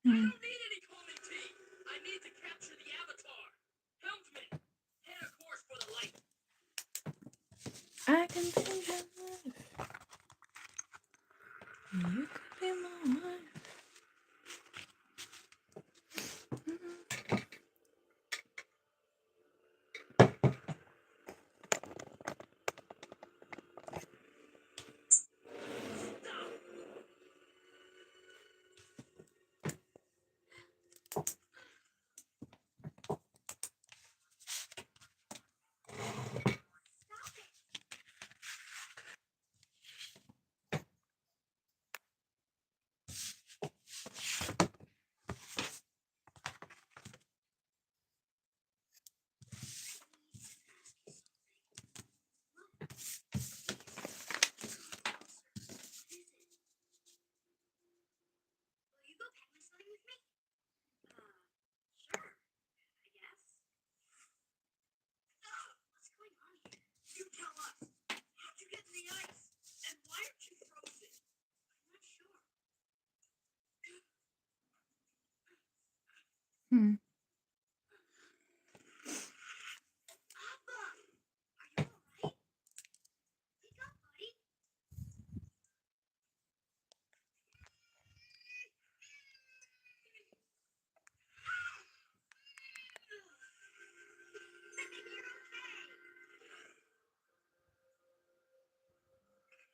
I don't need any calming tea. I need to capture the avatar. Helmsman, head a course for the light. I can be your life. You could be my wife. Will you go penguin sledding with me? Sure, I guess. What's going on here? You tell us. How'd you get in the ice? And why aren't you frozen? I'm not sure. Hmm. Papa, are you alright? Wake up, buddy. You're okay.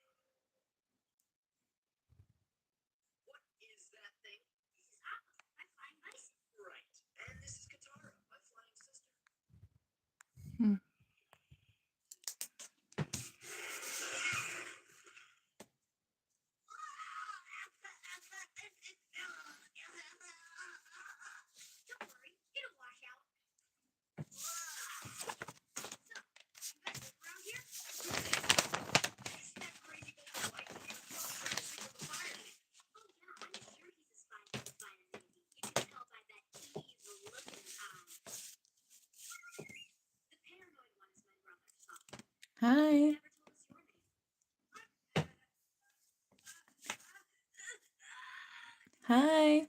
What is that thing? This is Appa, my flying bison. Right. And this is Katara, my flying sister. Hmm. Don't worry, it'll wash out. So, you guys live around here? You see that crazy bolt of light that you saw trying to signal the fire? Oh yeah, I'm sure he's a spy for the fire navy. You can tell by that evil-looking eye. The paranoid one is my brother, Tom. Hi. You never told us your name. Hi.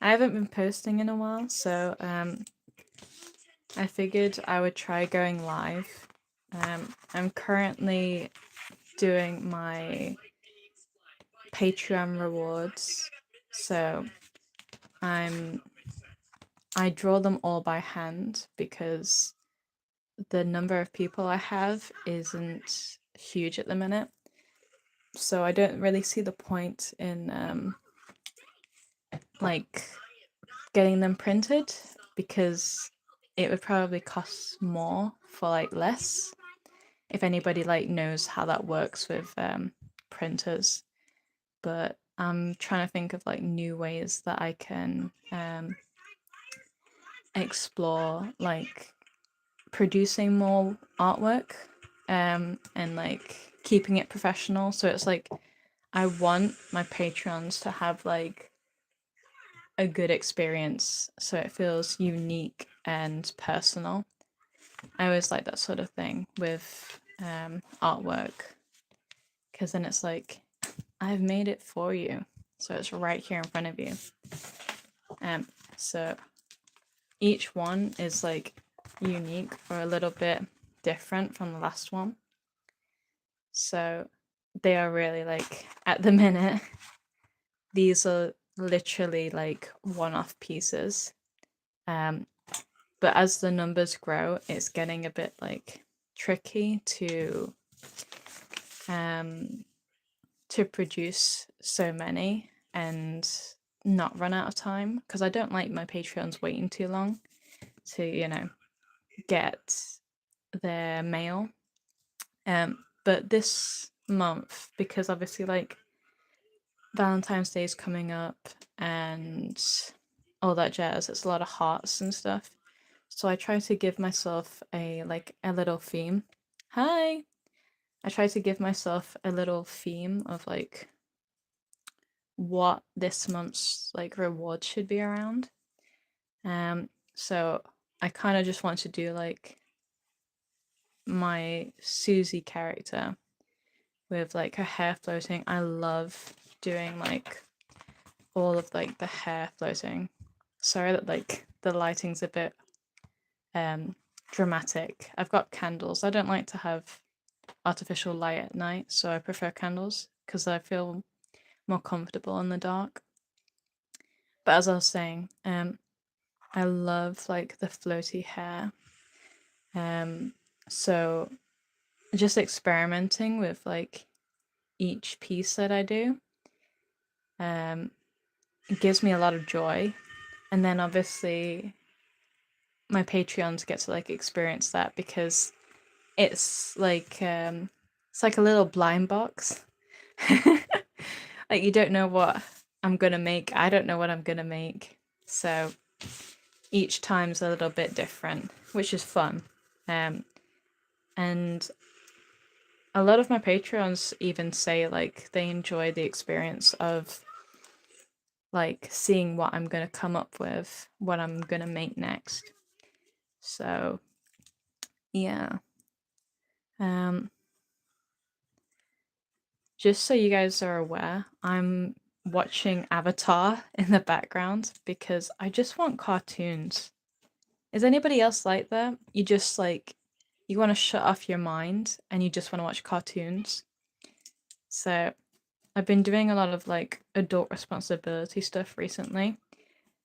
I haven't been posting in a while, so I figured I would try going live. I'm currently doing my Patreon rewards, so I draw them all by hand because the number of people I have isn't huge at the minute. So I don't really see the point in like getting them printed because it would probably cost more for like less. If anybody like knows how that works with printers, but I'm trying to think of like new ways that I can explore like producing more artwork and like keeping it professional. So it's like I want my patrons to have like a good experience so it feels unique and personal. I always like that sort of thing with artwork because then it's like I've made it for you, so it's right here in front of you. So each one is like unique or a little bit different from the last one. So they are really like at the minute, these are literally like one-off pieces. But as the numbers grow, it's getting a bit like tricky to produce so many and not run out of time because I don't like my Patreons waiting too long to, you know, get their mail. But this month, because obviously like Valentine's Day is coming up and all that jazz, it's a lot of hearts and stuff. So I try to give myself a little theme. Hi. I try to give myself a little theme of like what this month's like reward should be around. So I kind of just want to do like my Susie character with like her hair floating. I love doing like all of like the hair floating. Sorry that like the lighting's a bit dramatic. I've got candles. I don't like to have artificial light at night, so I prefer candles because I feel more comfortable in the dark. But as I was saying, I love like the floaty hair. So just experimenting with like each piece that I do it gives me a lot of joy. And then obviously my Patreons get to like experience that because it's like a little blind box. Like you don't know what I'm gonna make. I don't know what I'm gonna make. So each time's a little bit different, which is fun. And a lot of my Patreons even say like they enjoy the experience of like seeing what I'm gonna come up with, what I'm gonna make next. So yeah. Just so you guys are aware, I'm watching Avatar in the background because I just want cartoons. Is anybody else like that? You just like you want to shut off your mind and you just want to watch cartoons. So I've been doing a lot of like adult responsibility stuff recently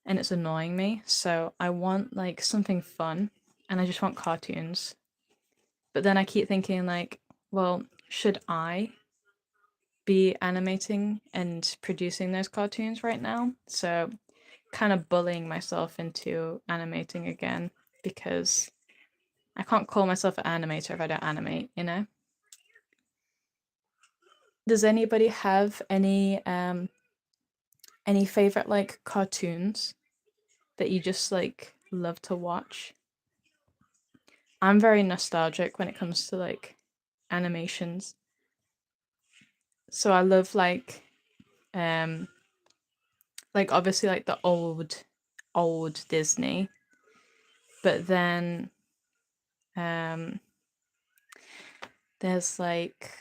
and it's annoying me. So I want like something fun and I just want cartoons. But then I keep thinking like, well, should I be animating and producing those cartoons right now? So kind of bullying myself into animating again because I can't call myself an animator if I don't animate, you know? Does anybody have any favorite like cartoons that you just like love to watch? I'm very nostalgic when it comes to like animations. So I love like obviously like the old Disney, but then there's like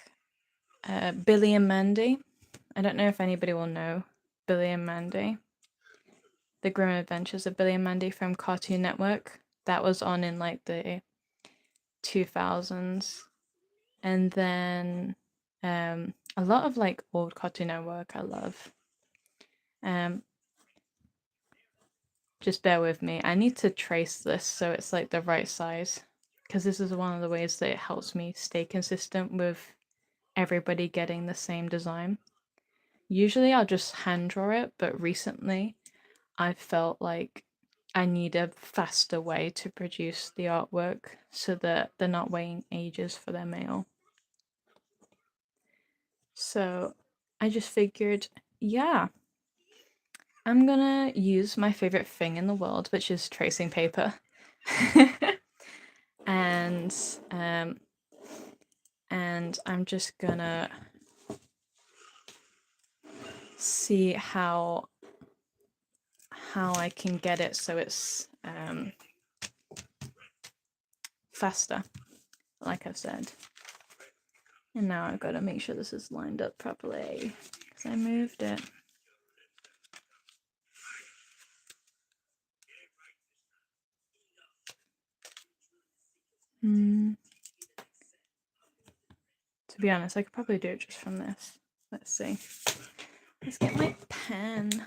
Billy and Mandy. I don't know if anybody will know Billy and Mandy. The Grim Adventures of Billy and Mandy from Cartoon Network. That was on in like the 2000s. And then a lot of like old Cartoon Network I love. Just bear with me. I need to trace this so it's like the right size because this is one of the ways that it helps me stay consistent with everybody getting the same design. Usually I'll just hand draw it, but recently I felt like I need a faster way to produce the artwork so that they're not waiting ages for their mail. So I just figured, yeah, I'm gonna use my favorite thing in the world, which is tracing paper. and I'm just gonna see how I can get it so it's faster, like I've said. And now I've got to make sure this is lined up properly because I moved it. To be honest, I could probably do it just from this. Let's see. Let's get my pen.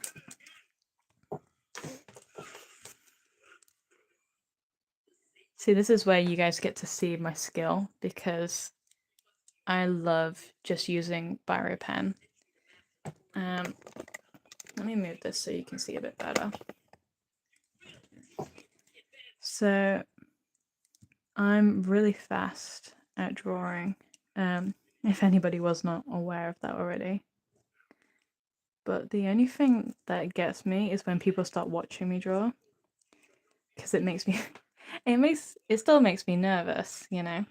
See, this is where you guys get to see my skill because I love just using biro pen. Let me move this so you can see a bit better. So I'm really fast at drawing, if anybody was not aware of that already. But the only thing that gets me is when people start watching me draw, because it makes me, it still makes me nervous, you know.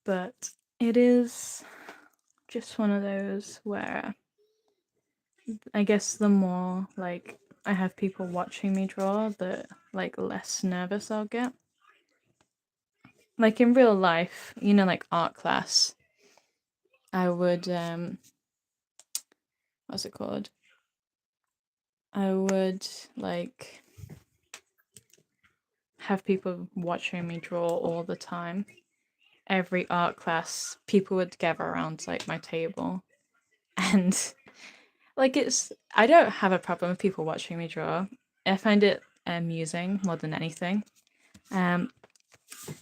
But it is just one of those where I guess the more like I have people watching me draw, the like less nervous I'll get. Like in real life, you know, like art class, I would what's it called? I would like have people watching me draw all the time. Every art class, people would gather around like my table, and like I don't have a problem with people watching me draw. I find it amusing more than anything.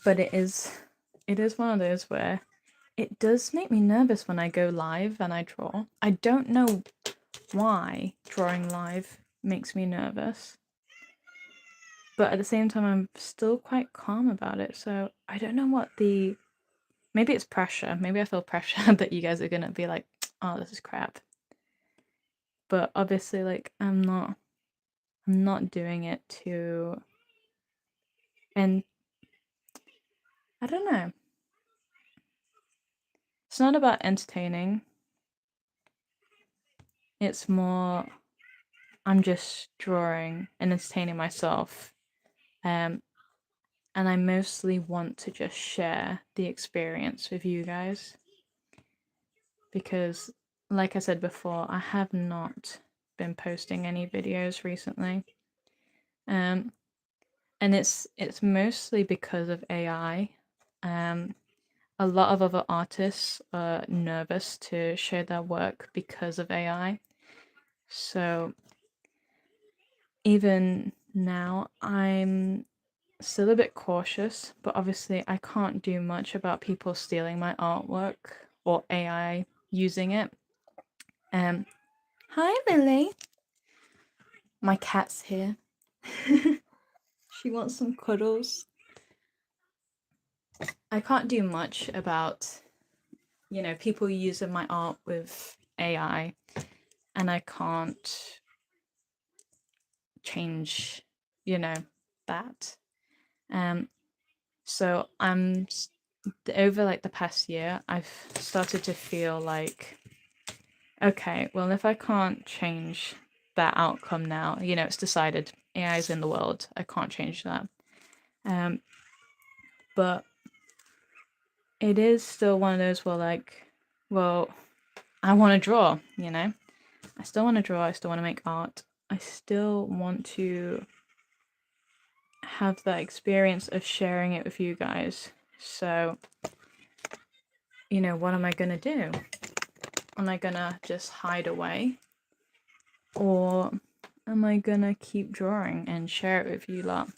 But it is one of those where it does make me nervous when I go live and I draw. I don't know why drawing live makes me nervous. But at the same time, I'm still quite calm about it. So I don't know what maybe it's pressure. Maybe I feel pressure that you guys are going to be like, oh, this is crap. But obviously, like, I'm not doing it to, and I don't know. It's not about entertaining. It's more, I'm just drawing and entertaining myself. And I mostly want to just share the experience with you guys. Because, like I said before, I have not been posting any videos recently. And it's mostly because of AI. A lot of other artists are nervous to share their work because of AI. So even now, I'm still a bit cautious, but obviously I can't do much about people stealing my artwork or AI using it. Hi Lily. My cat's here. She wants some cuddles. I can't do much about, you know, people using my art with AI, and I can't change, you know, that. So I'm over like the past year, I've started to feel like, okay, well, if I can't change that outcome now, you know, it's decided. AI is in the world. I can't change that. But it is still one of those where, like, well, I want to draw, you know? I still want to draw. I still want to make art. I still want to have that experience of sharing it with you guys. So, you know, what am I going to do? Am I going to just hide away? Or am I going to keep drawing and share it with you lot?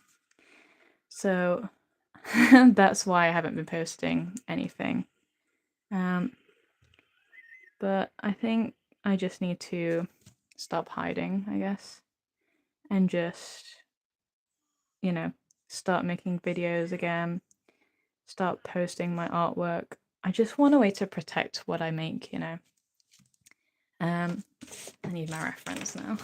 So, that's why I haven't been posting anything. But I think I just need to stop hiding, I guess, and just, you know, start making videos again, start posting my artwork. I just want a way to protect what I make, you know. I need my reference now.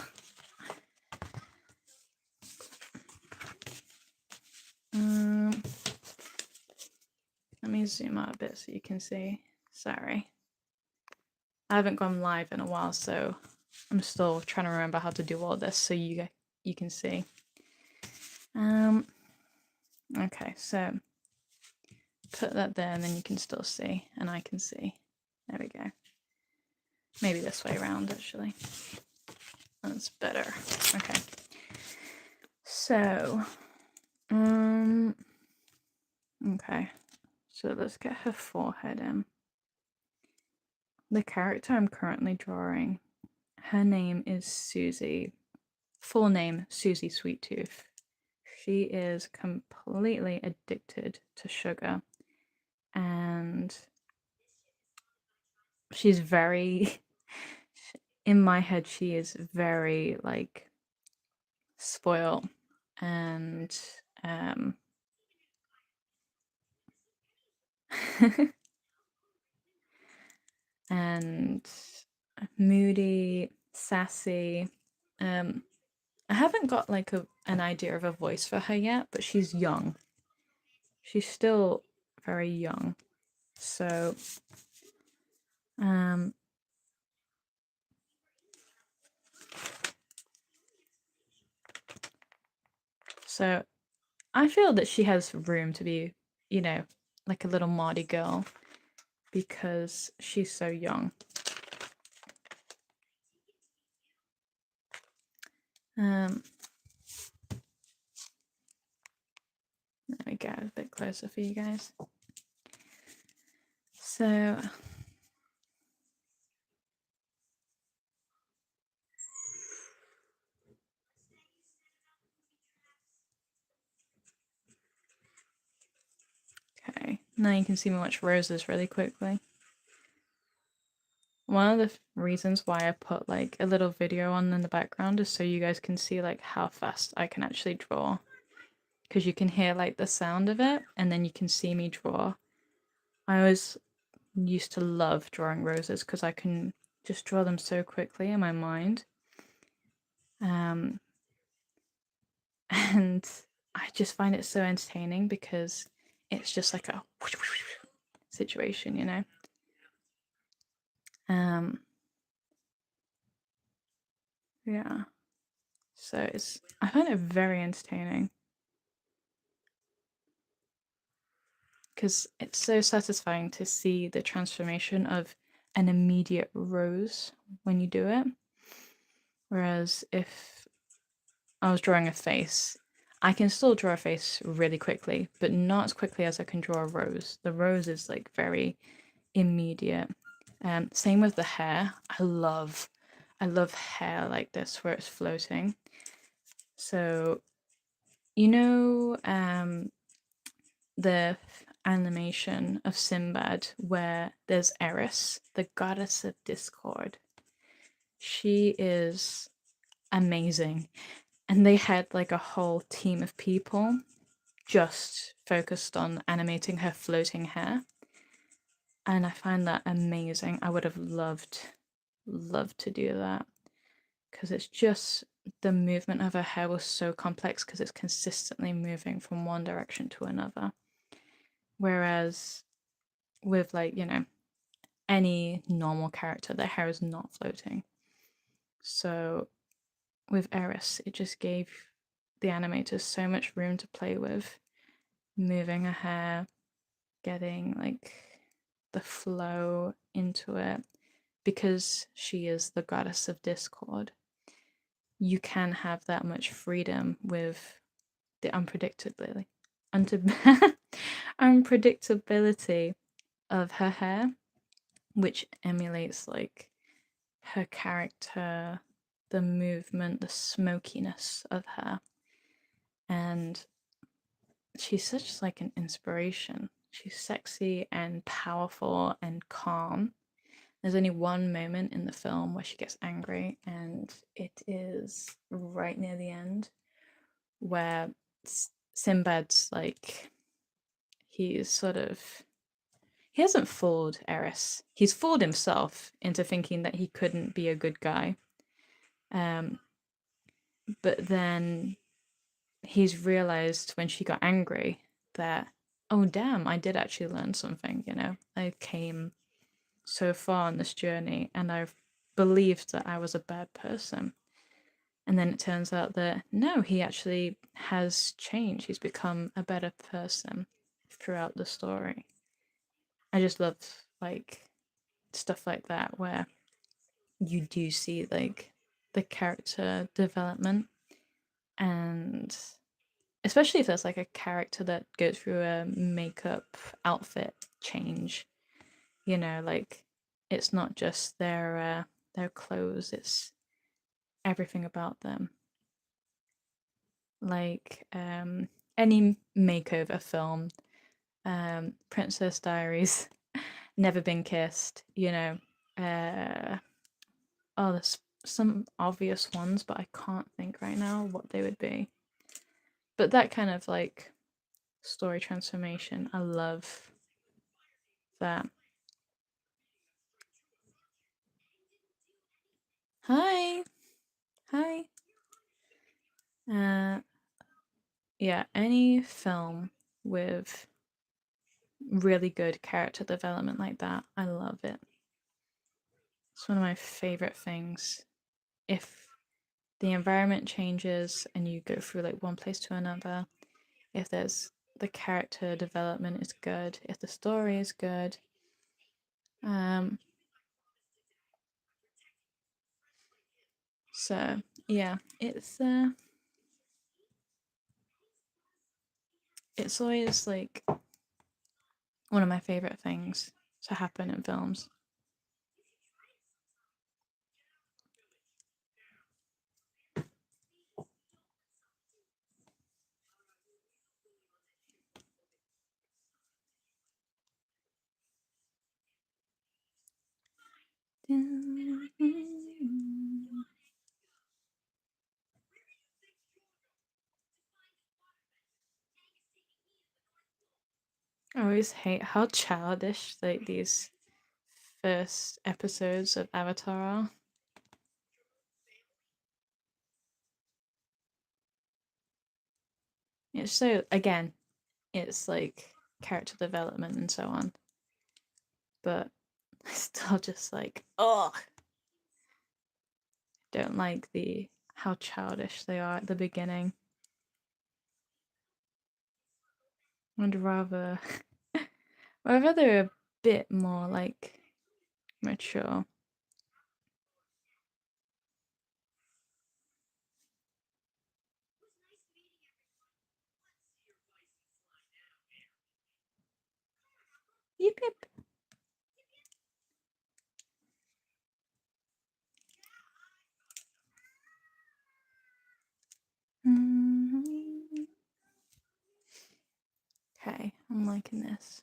Let me zoom out a bit so you can see. Sorry. I haven't gone live in a while, so I'm still trying to remember how to do all this so you can see. Okay, so put that there and then you can still see, and I can see. There we go. Maybe this way around, actually. That's better. Okay. So, okay. So let's get her forehead in. The character I'm currently drawing, her name is Susie. Full name, Susie Sweettooth. She is completely addicted to sugar, and she's very, in my head, she is very, like, spoiled, and and moody, sassy. I haven't got like an idea of a voice for her yet, but she's young. She's still very young. So So I feel that she has room to be, you know, like a little Mardy girl because she's so young. There we go, a bit closer for you guys. So okay, now you can see me watch roses really quickly. One of the reasons why I put like a little video on in the background is so you guys can see like how fast I can actually draw. Because you can hear like the sound of it and then you can see me draw. I always used to love drawing roses because I can just draw them so quickly in my mind. And I just find it so entertaining because it's just like a situation, you know? Yeah. So I find it very entertaining. Because it's so satisfying to see the transformation of an immediate rose when you do it. Whereas if I was drawing a face, I can still draw a face really quickly, but not as quickly as I can draw a rose. The rose is like very immediate. Same with the hair. I love hair like this where it's floating. So you know the animation of Sinbad where there's Eris, the goddess of discord. She is amazing. And they had like a whole team of people just focused on animating her floating hair. And I find that amazing. I would have loved to do that because it's just the movement of her hair was so complex because it's consistently moving from one direction to another. Whereas with like, you know, any normal character, their hair is not floating. So with Eris, it just gave the animators so much room to play with, moving her hair, getting like the flow into it. Because she is the goddess of discord, you can have that much freedom with the unpredictability of her hair, which emulates like her character, the movement, the smokiness of her. And she's such like an inspiration. She's sexy and powerful and calm. There's only one moment in the film where she gets angry, and it is right near the end where Sinbad's like, he hasn't fooled Eris. He's fooled himself into thinking that he couldn't be a good guy. But then he's realized when she got angry that, oh damn, I did actually learn something, you know? I came so far on this journey and I've believed that I was a bad person. And then it turns out that no, he actually has changed. He's become a better person throughout the story. I just love like stuff like that where you do see like the character development, and especially if there's like a character that goes through a makeup outfit change, you know, like it's not just their clothes, it's everything about them. Like any makeover film, Princess Diaries, Never Been Kissed, you know, oh, there's some obvious ones, but I can't think right now what they would be. But that kind of like story transformation, I love that. Hi. Hi. Yeah, any film with really good character development like that, I love it. It's one of my favorite things. If the environment changes and you go through like one place to another, if there's the character development is good, if the story is good. So yeah, it's always like one of my favorite things to happen in films. I always hate how childish like these first episodes of Avatar are. It's so, again, it's like character development and so on, but I still just like, oh, don't like the how childish they are at the beginning. I'd rather they're a bit more like mature. Yip yip. Okay, I'm liking this.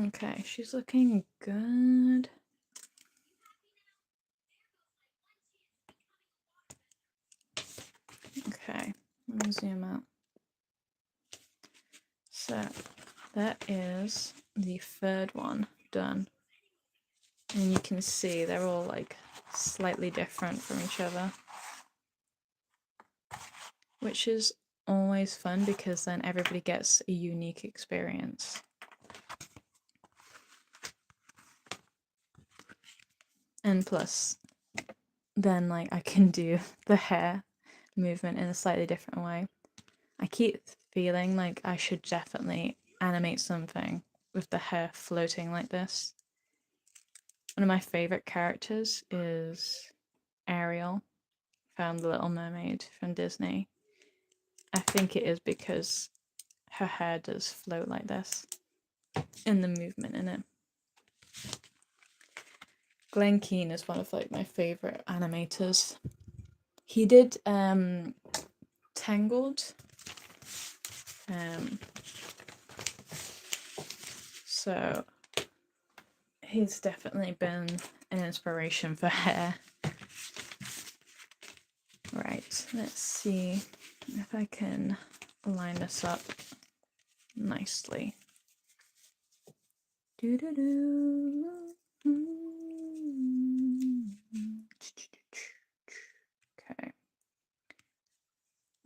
Okay, she's looking good. Okay, let me zoom out. So that is the third one done. And you can see they're all like slightly different from each other, which is always fun because then everybody gets a unique experience. And plus, then like I can do the hair movement in a slightly different way. I keep feeling like I should definitely animate something with the hair floating like this. One of my favorite characters is Ariel from The Little Mermaid from Disney. I think it is because her hair does float like this and the movement in it. Glenn Keane is one of like my favorite animators. He did Tangled. So he's definitely been an inspiration for hair. Right, let's see if I can line this up nicely. Okay.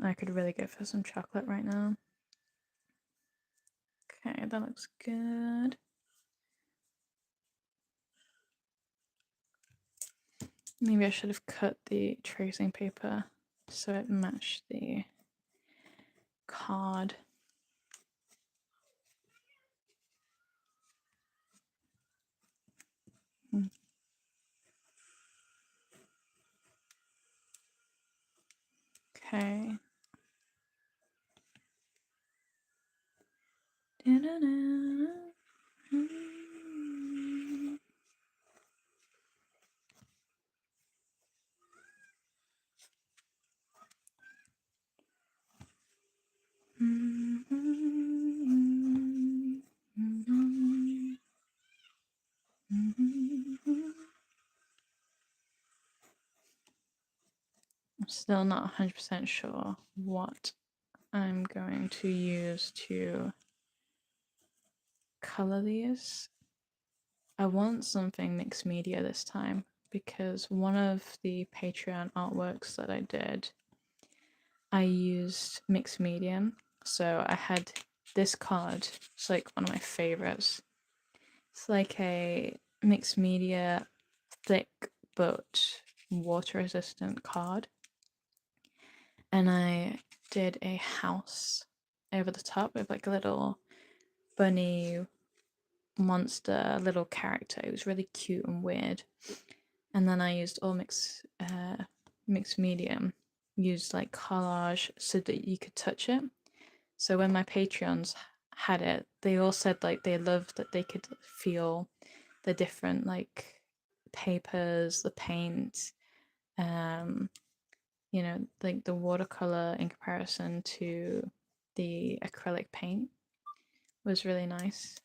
I could really go for some chocolate right now. Okay, that looks good. Maybe I should have cut the tracing paper so it matched the card. Okay. I'm still not 100% sure what I'm going to use to color these. I want something mixed media this time because one of the Patreon artworks that I did, I used mixed medium. So I had this card. It's like one of my favorites. It's like a mixed media, thick but water resistant card. And I did a house over the top with like a little bunny monster little character. It was really cute and weird. And then I used all mixed medium, used like collage so that you could touch it. So when my Patreons had it, they all said like they loved that they could feel the different like papers, the paint, you know, like the watercolor in comparison to the acrylic paint was really nice.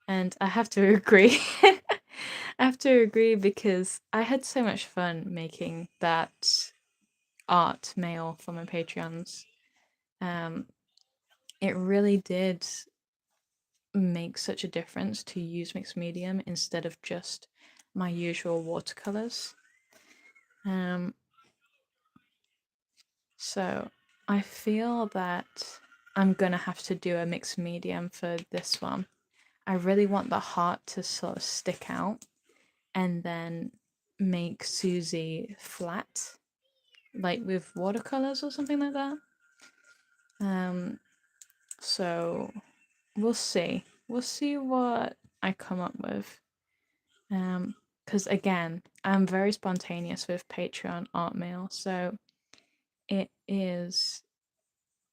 And I have to agree. I have to agree because I had so much fun making that art mail for my Patreons. It really did make such a difference to use mixed medium instead of just my usual watercolors. So I feel that I'm gonna have to do a mixed medium for this one. I really want the heart to sort of stick out and then make Susie flat, like with watercolors or something like that. So we'll see. We'll see what I come up with. Because again, I'm very spontaneous with Patreon art mail, so it is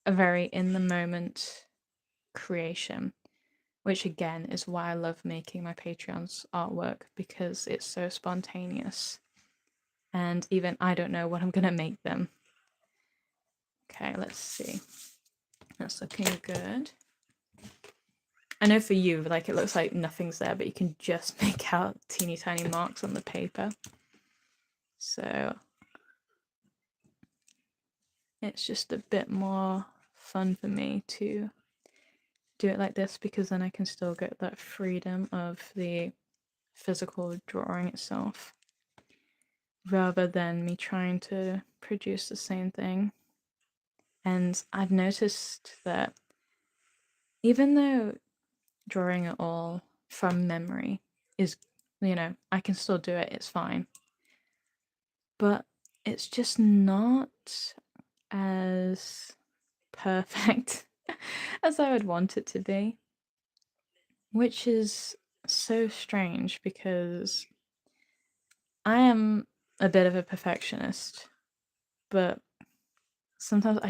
a very in the moment creation, which again is why I love making my Patreon's artwork because it's so spontaneous. And even I don't know what I'm gonna make them. Okay, let's see. That's looking good. I know for you, like it looks like nothing's there, but you can just make out teeny tiny marks on the paper. So it's just a bit more fun for me to do it like this because then I can still get that freedom of the physical drawing itself rather than me trying to produce the same thing. And I've noticed that even though drawing it all from memory is, you know, I can still do it, it's fine. But it's just not as perfect as I would want it to be. Which is so strange because I am a bit of a perfectionist, but sometimes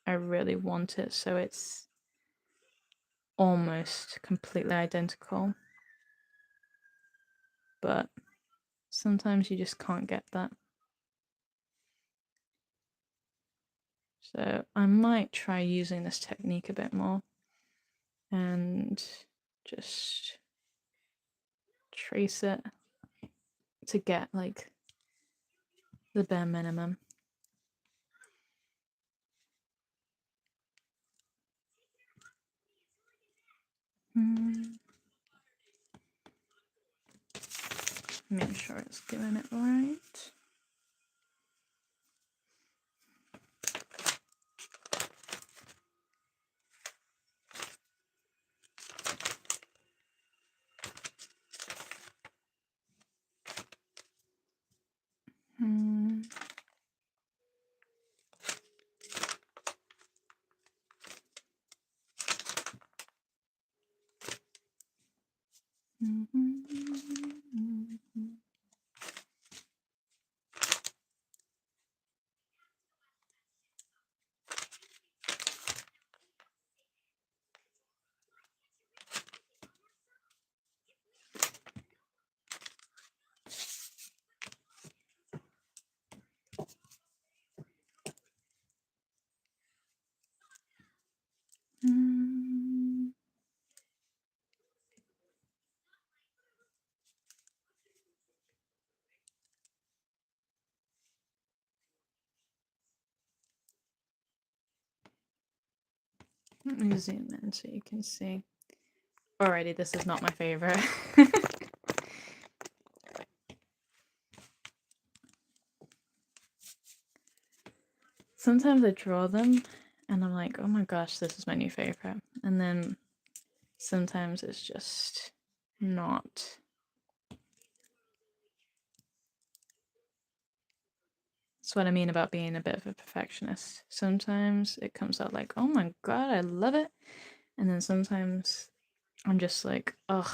I really want it so it's almost completely identical. But sometimes you just can't get that. So I might try using this technique a bit more and just trace it to get like the bare minimum. Make sure it's doing it right. Let me zoom in so you can see. Alrighty, this is not my favorite. sometimes I draw them and I'm like, oh my gosh, this is my new favorite. And then sometimes it's just not. That's what I mean about being a bit of a perfectionist. Sometimes it comes out like, oh my god, I love it. And then sometimes I'm just like, ugh,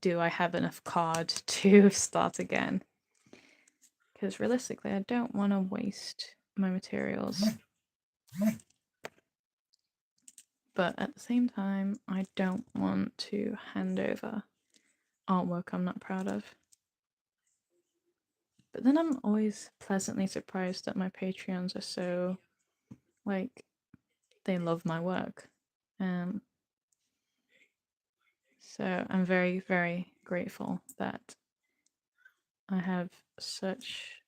do I have enough card to start again? Because realistically, I don't want to waste my materials. But at the same time, I don't want to hand over artwork I'm not proud of. But then I'm always pleasantly surprised that my Patreons are so, like, they love my work. So I'm very, very grateful that I have such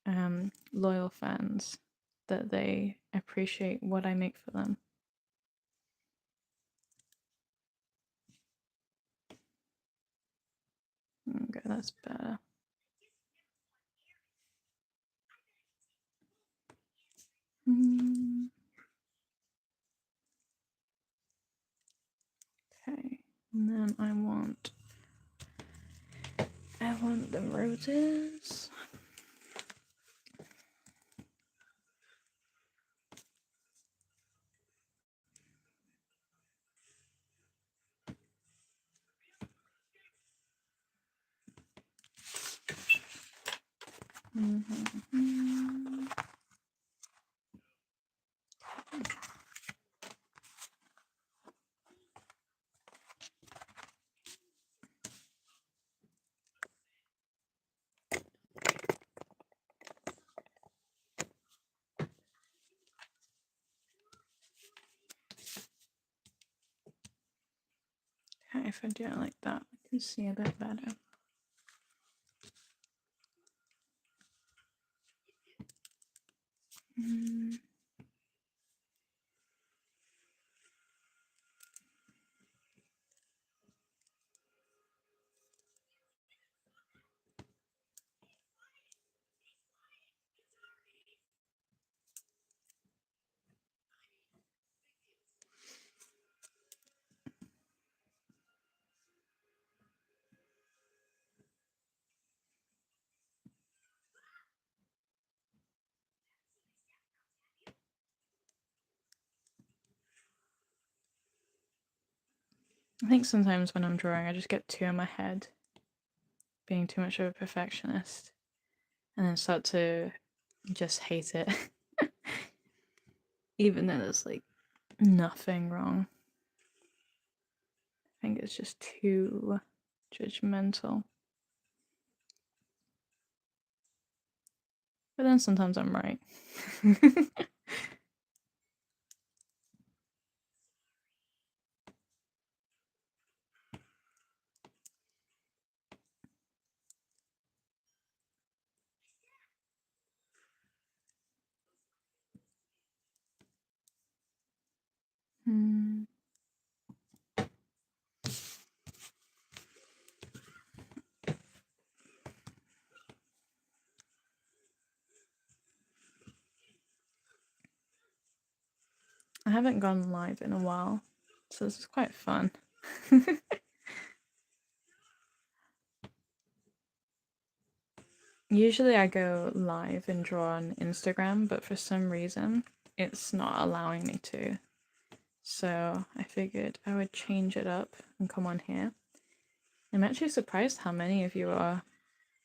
loyal fans that they appreciate what I make for them. Okay, that's better. Okay, and then I want the roses. Okay, if I do it like that, I can see a bit better. I think sometimes when I'm drawing, I just get too in my head, being too much of a perfectionist, and then start to just hate it, even though there's like nothing wrong. I think it's just too judgmental. But then sometimes I'm right. I haven't gone live in a while, so this is quite fun. Usually I go live and draw on Instagram, but for some reason it's not allowing me to. So I figured I would change it up and come on here. I'm actually surprised how many of you are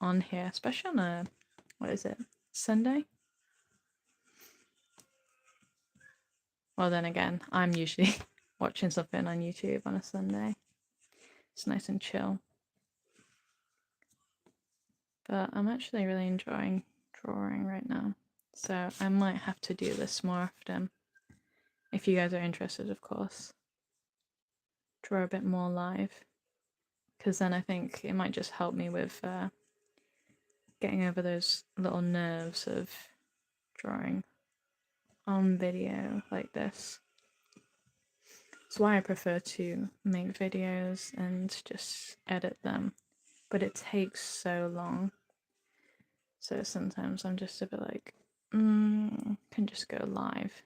on here, especially on a, what is it, Sunday? Well, then again, I'm usually watching something on YouTube on a Sunday. It's nice and chill. But I'm actually really enjoying drawing right now. So I might have to do this more often. If you guys are interested, of course. Draw a bit more live. Because then I think it might just help me with getting over those little nerves of drawing on video like this. That's why I prefer to make videos and just edit them. But it takes so long. So sometimes I'm just a bit like, can just go live.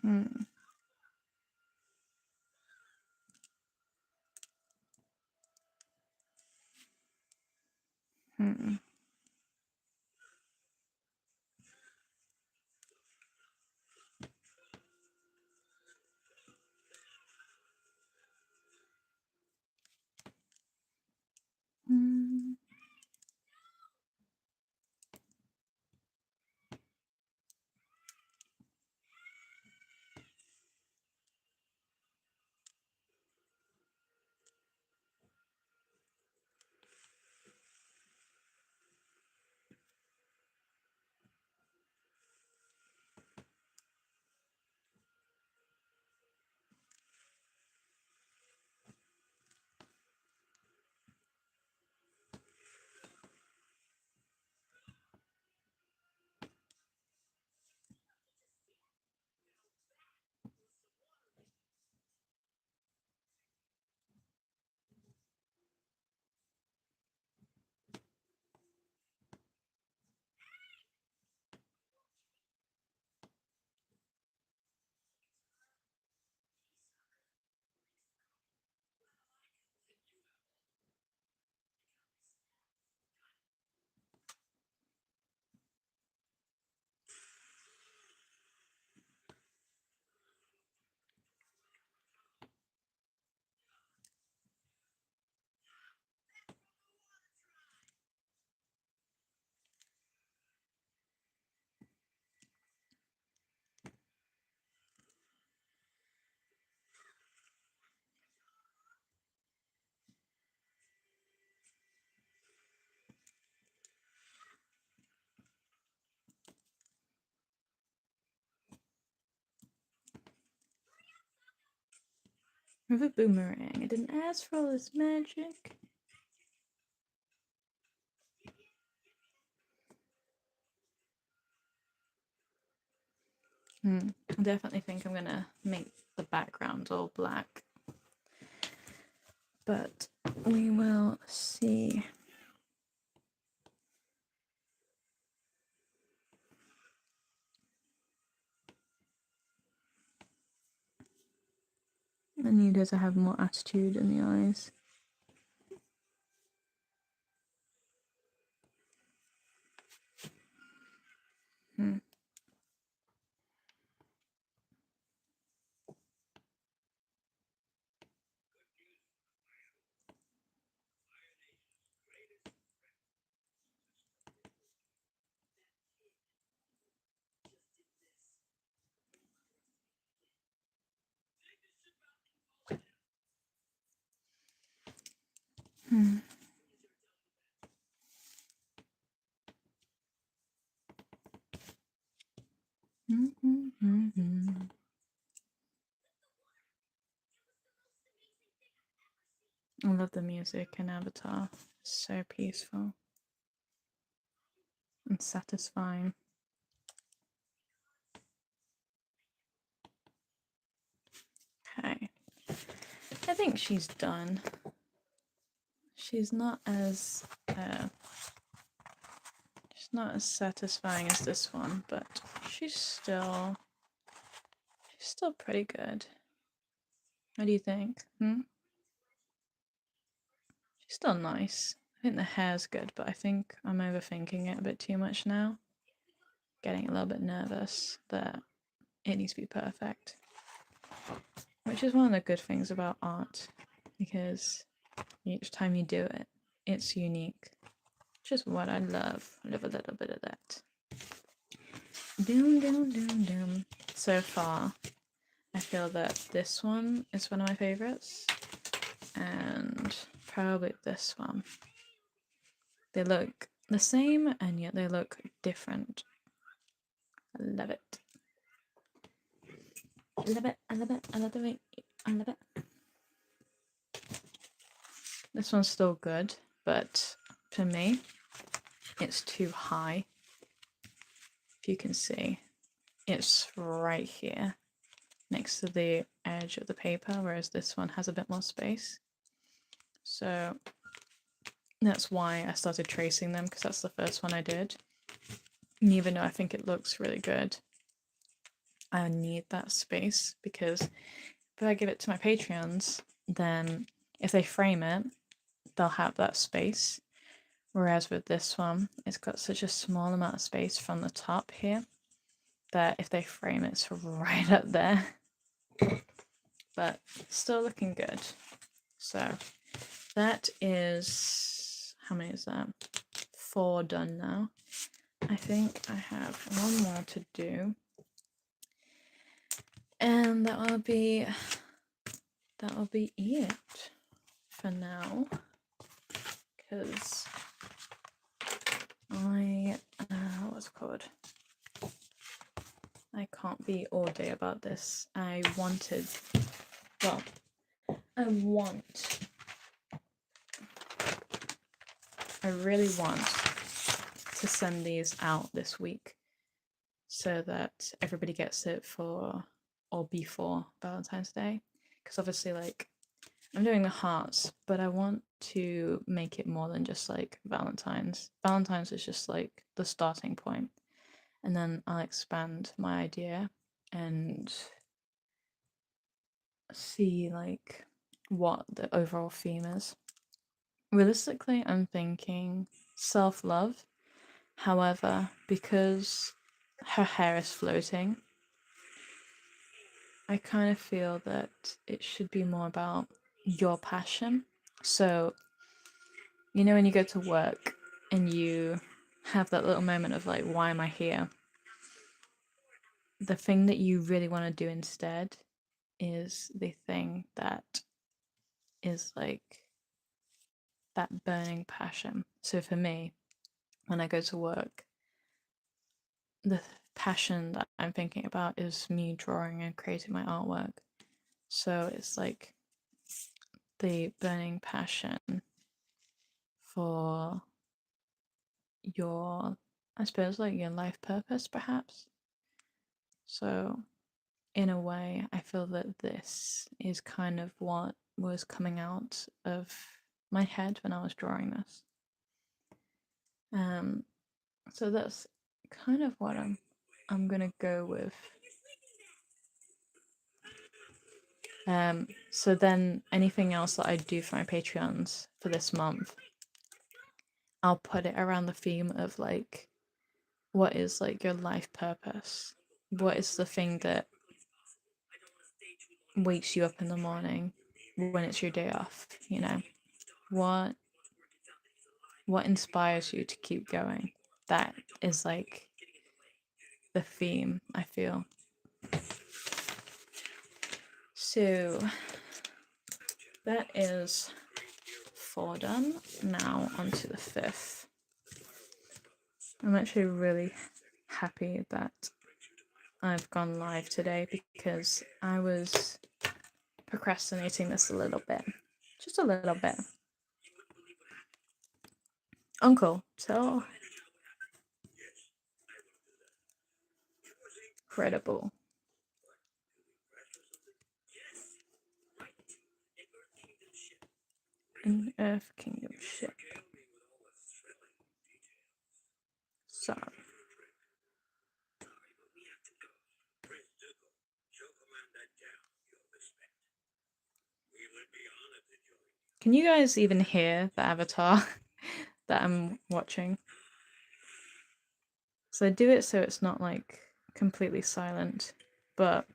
Hmm. Hmm. Hmm. With a boomerang. I didn't ask for all this magic. I definitely think I'm gonna make the background all black. But we will see. I need her to have more attitude in the eyes. I love the music in Avatar. It's so peaceful and satisfying. Okay. I think she's done. She's not as satisfying as this one, but she's still pretty good. What do you think? She's still nice. I think the hair's good, but I think I'm overthinking it a bit too much now. Getting a little bit nervous that it needs to be perfect. Which is one of the good things about art, because each time you do it, it's unique. Which is what I love. I love a little bit of that. Doom, doom, doom, doom. So far, I feel that this one is one of my favorites, and probably this one. They look the same, and yet they look different. I love it. I love it, I love it, I love it, I love it. This one's still good, but for me, it's too high. If you can see, it's right here next to the edge of the paper, whereas this one has a bit more space. So that's why I started tracing them, because that's the first one I did. And even though I think it looks really good, I need that space, because if I give it to my Patreons, then if they frame it, they'll have that space. Whereas with this one, it's got such a small amount of space from the top here that if they frame it, it's right up there. But still looking good. So that is, how many is that? 4 done now. I think I have one more to do. And that will be it for now. Because what's it called? I can't be all day about this. I really want to send these out this week so that everybody gets it for or before Valentine's Day. Because obviously, like, I'm doing the hearts, but I want to make it more than just like Valentine's. Valentine's is just like the starting point, and then I'll expand my idea and see like what the overall theme is. Realistically, I'm thinking self-love. However, because her hair is floating, I kind of feel that it should be more about your passion. So, you know, when you go to work and you have that little moment of like, why am I here? The thing that you really want to do instead is the thing that is like that burning passion. So for me, when I go to work, the passion that I'm thinking about is me drawing and creating my artwork. So it's like the burning passion for your, I suppose, like your life purpose, perhaps. So, in a way, I feel that this is kind of what was coming out of my head when I was drawing this. So that's kind of what I'm gonna go with. So then anything else that I do for my Patreons for this month, I'll put it around the theme of like, what is like your life purpose? What is the thing that wakes you up in the morning when it's your day off, you know? What inspires you to keep going? That is like the theme, I feel. So that is 4 done. Now onto the 5th. I'm actually really happy that I've gone live today because I was procrastinating this a little bit. Just a little bit. Uncle, so incredible. An Earth Kingdom ship. So. Can you guys even hear the avatar that I'm watching? So I do it so it's not like completely silent, but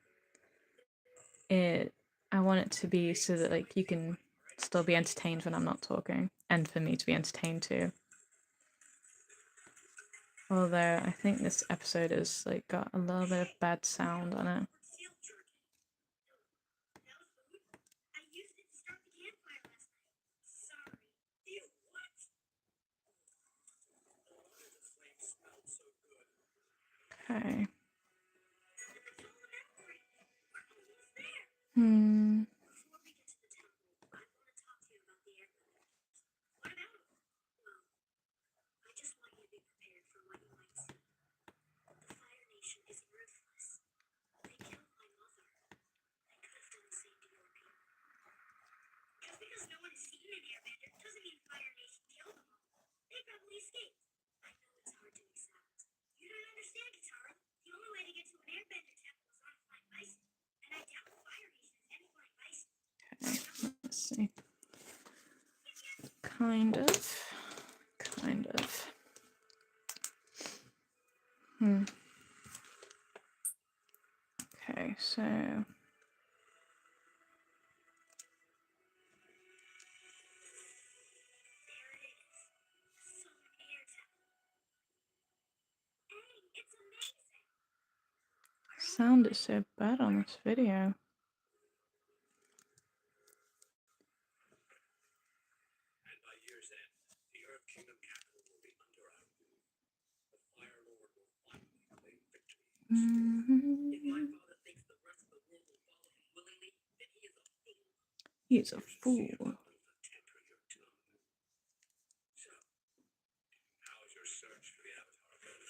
I want it to be so that like you can still be entertained when I'm not talking, and for me to be entertained too. Although I think this episode has like got a little bit of bad sound on it. Okay. airbender doesn't mean Fire Nation killed them all. They probably escaped. I know it's hard to accept. You don't understand, Katara. The only way to get to an airbender temple is on a flying bison. And I doubt the Fire Nation has any flying bison. Okay, let's see. Kind of. Okay, so There it is. Solar Air Temple. Hey, it's amazing. sound is so bad on this video. And by year's end, the Earth Kingdom capital will be under our rule. The Fire Lord will finally claim victory. If my father thinks the rest of the world will follow him willingly, then he is a fool. He's a You should see fool. about those that temper your tongue. So, how's your search for the Avatar going?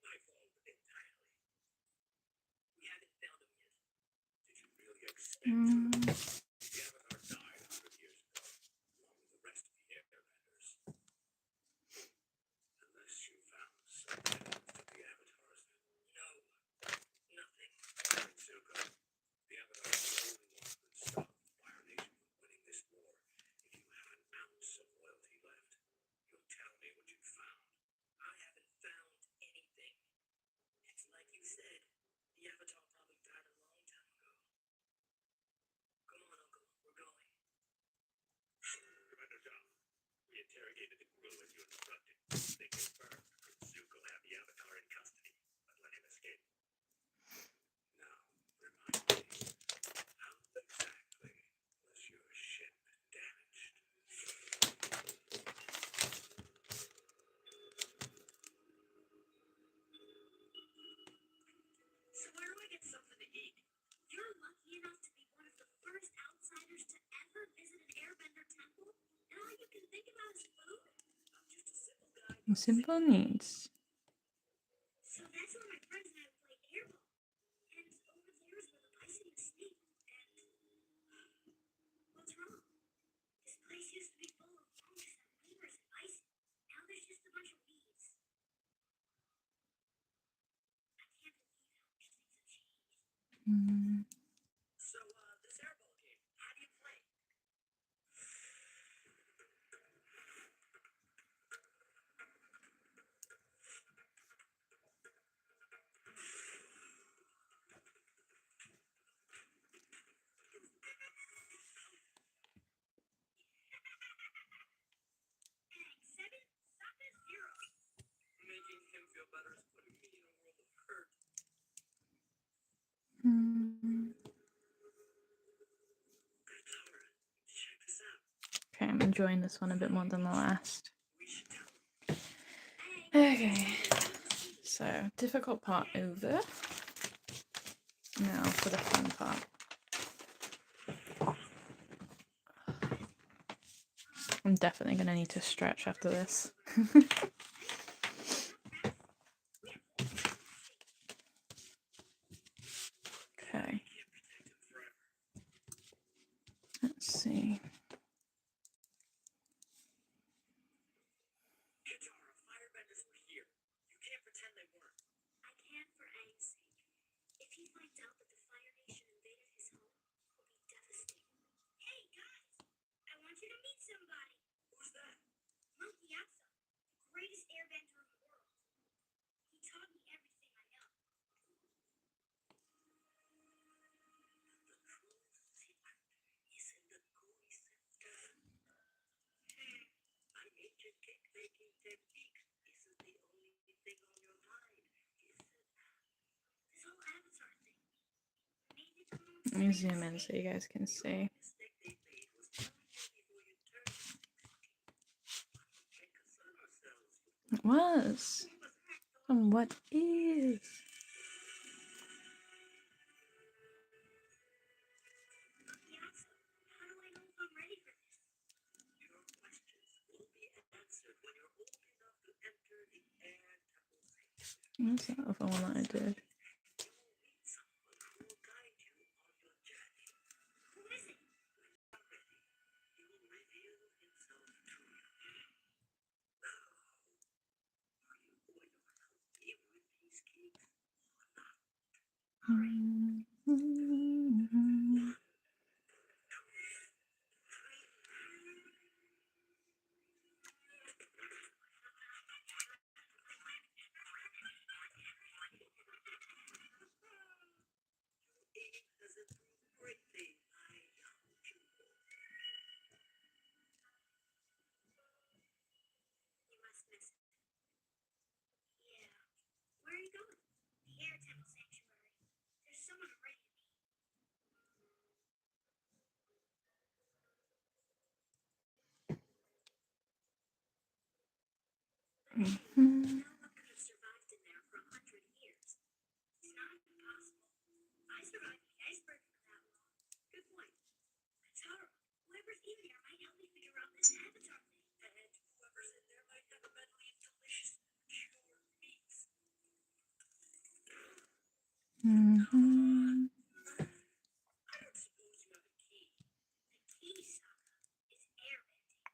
My fault entirely. We haven't found him yet. Did you really expect to? The Avatar died 100 years ago, along with the rest of the airbenders. Unless you found some evidence of the Avatars. No, nothing. Zuko, the Avatar is the only one who can stop the Fire Nation from winning this war. If you have an ounce of loyalty left, you'll tell me what you found. I haven't found anything. It's like you said, the Avatar probably died a long time ago. Come on, Uncle, we're going. Commander Zhao, we interrogated the crew as you instructed. They confirmed that Zuko had the Avatar in custody, but let him escape. Now, remind me, how exactly was your ship damaged? So where do I get something to eat? You're lucky enough to be one of the first outsiders to ever visit an airbender temple, and all you can think about is food? I'm just a simple guy. Simple needs. So that's where my friends and I would play airball. And over there is where the bison used to sleep. And what's wrong? This place used to be full of monks and lemurs and bison. Now there's just a bunch of weeds. I can't believe how much things have changed. So, this airball game, how do you play? Seven, Sokka, 0. Making him feel better is putting me in a world of hurt. Katara, check this out. Okay, I'm enjoying this one a bit more than the last. We should tell him. Okay, so difficult part over. Now for the fun part. I'm definitely going to need to stretch after this. Okay. Let's see. Katara, firebenders were here. You can't pretend they weren't. I can for Aang's sake. If he finds out that the Fire Nation invaded his home, he'll be devastated. Hey guys, I want you to meet somebody. Who's that? Monkey Asa, the greatest airbender in the world. He taught me everything I know. The true secret is in the gooey center. My ancient cake baking technique isn't the only thing on your mind, is it? This whole Avatar thing. Maybe the Let me zoom in so you guys can see. Mistake they made was telling you before you turned 16. We can't concern ourselves with It was. And what is? Monkey Asa. How do I know if I'm ready for this? your questions will be answered when you're old enough to enter the air temple sanctuary. What's that other one that I did? You will meet someone who will guide you on your journey. Who is it? When Mhm. No one could have survived in there for 100 years. It's not even possible. I survived the iceberg for that long. Good point. Tara, whoever's in there might help me figure out this avatar thing. And whoever's in there might have a medley of delicious, pure meats. Mhm. I don't suppose you have a key. The key, Sokka, is airbending.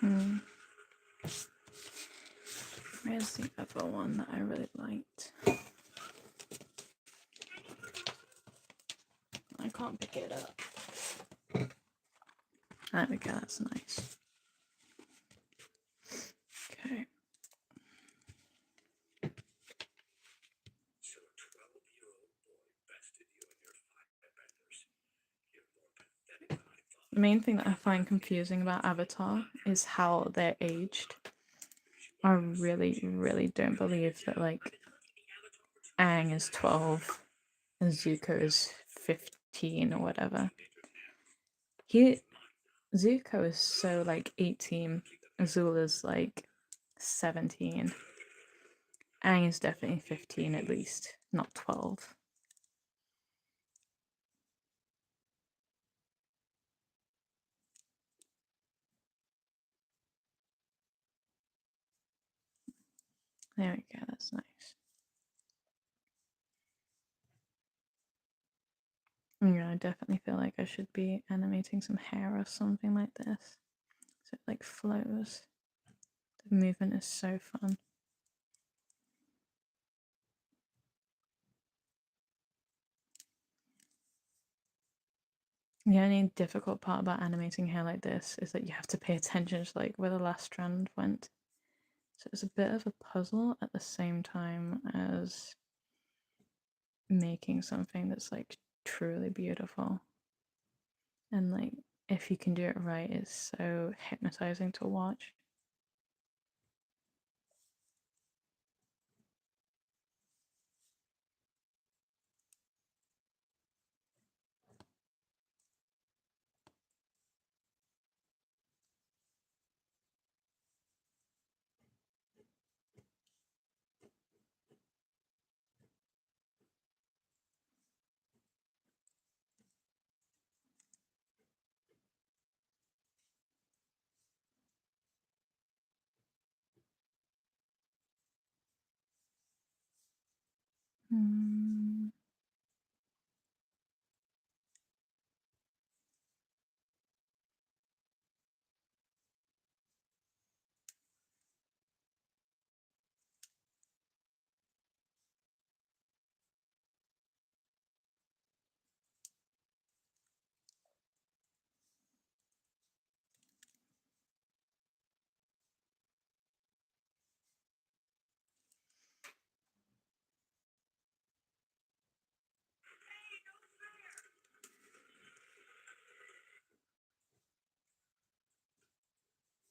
Hmm. Where's the other one that I really liked? I can't pick it up. There we go, that's nice. Okay. So a 12-year-old boy bested you and your firebenders. You're more pathetic than I thought. The main thing that I find confusing about Avatar is how they're aged. I really, really don't believe that, like, Aang is 12 and Zuko is 15 or whatever. Zuko is so, like, 18. Azula's, like, 17. Aang is definitely 15 at least, not 12. There we go, that's nice. Yeah, I definitely feel like I should be animating some hair or something like this. So it like flows. The movement is so fun. The only difficult part about animating hair like this is that you have to pay attention to like where the last strand went. So it's a bit of a puzzle at the same time as making something that's like truly beautiful. And like if you can do it right, it's so hypnotizing to watch. Hmm.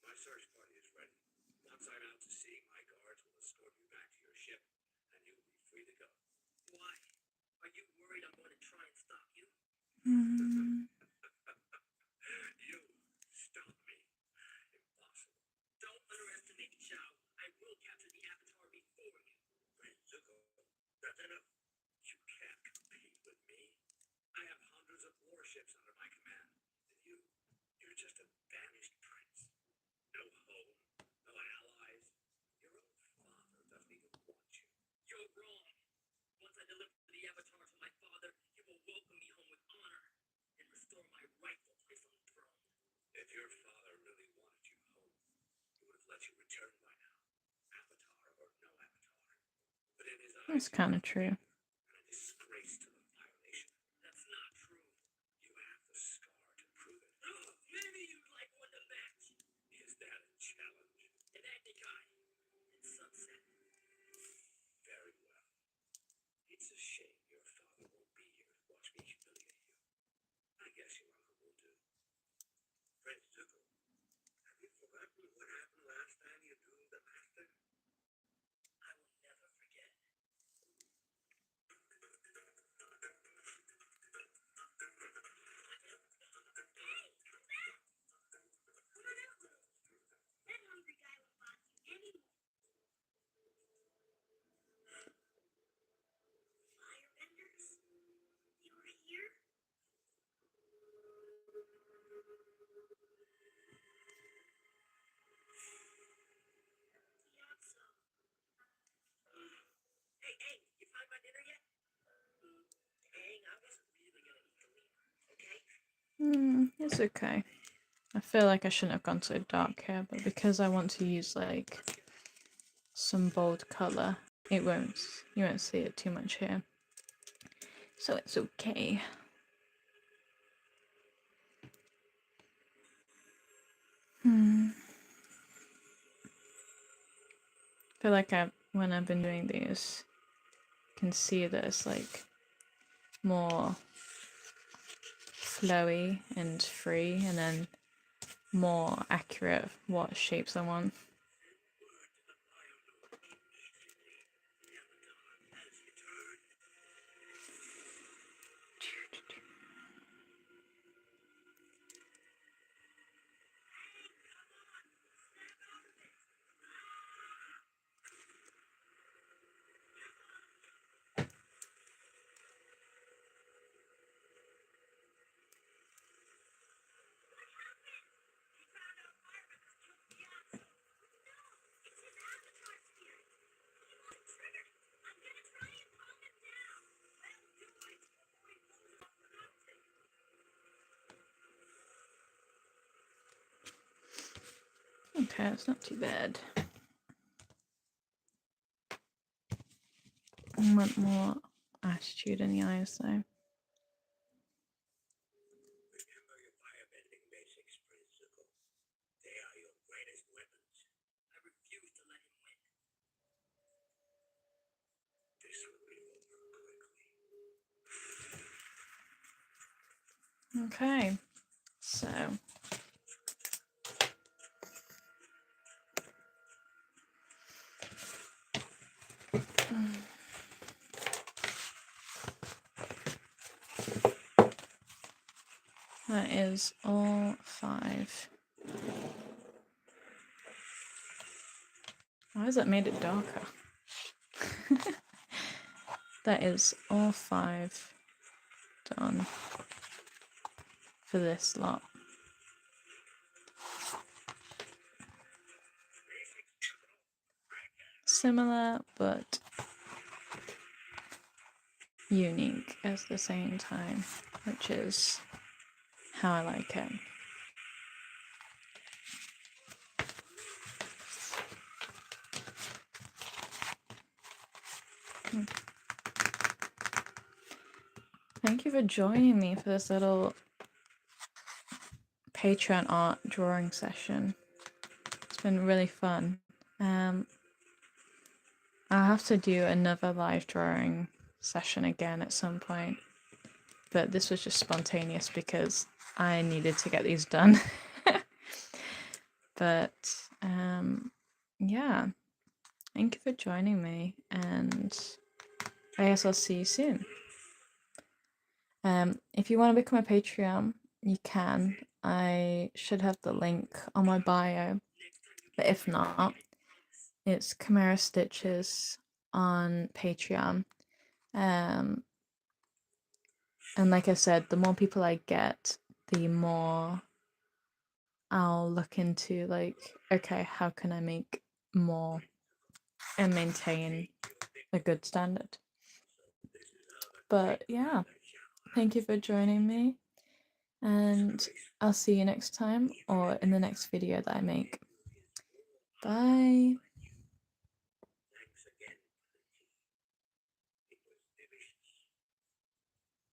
My search party is ready. Once I'm out to sea, my guards will escort you back to your ship, and you will be free to go. Why? Are you worried I'm going to try and stop you? Hmm. You stop me. Impossible. Don't underestimate Zhao. I will capture the Avatar before you. Hey, Zuko, that's enough. You can't compete with me. I have hundreds of warships under my command, and you're just a banished prince. No home, no allies. Your own father doesn't even want you. You're wrong. Once I deliver the Avatar to my father, he will welcome me home with honor and restore my rightful place on the throne. If your father really wanted you home, he would have let you return by now, Avatar or no Avatar. But in his eyes, That's kind of true. and a disgrace to the Fire Nation. That's not true. You have the scar to prove it. Oh, maybe you'd like one to match. Is that a challenge? An Agnikai and Sunset. Very well. It's a shame your father won't be here to watch me humiliate you. Hey, you find my dinner yet? Dang, I wasn't really gonna eat the meat. Okay? It's okay. I feel like I shouldn't have gone so dark here, but because I want to use like some bold color, you won't see it too much here. So it's okay. I feel like when I've been doing these, I can see that it's like more flowy and free, and then more accurate what shapes I want. Okay, it's not too bad. I want more attitude in the eyes though. Remember your firebending basics, Principal. They are your greatest weapons. I refuse to let him win. This will be over quickly. Okay, so that is all 5. Why has that made it darker? That is all 5 done for this lot. Similar but unique at the same time, which is how I like it. Thank you for joining me for this little Patreon art drawing session. It's been really fun. I'll have to do another live drawing session again at some point, but this was just spontaneous because I needed to get these done. But yeah, thank you for joining me, and I guess I'll see you soon. If you want to become a Patreon, you can. I should have the link on my bio, but if not, it's Comera Stitches on Patreon. And like I said, the more people I get, the more I'll look into like, okay, how can I make more and maintain a good standard? But yeah, thank you for joining me, and I'll see you next time or in the next video that I make. Bye.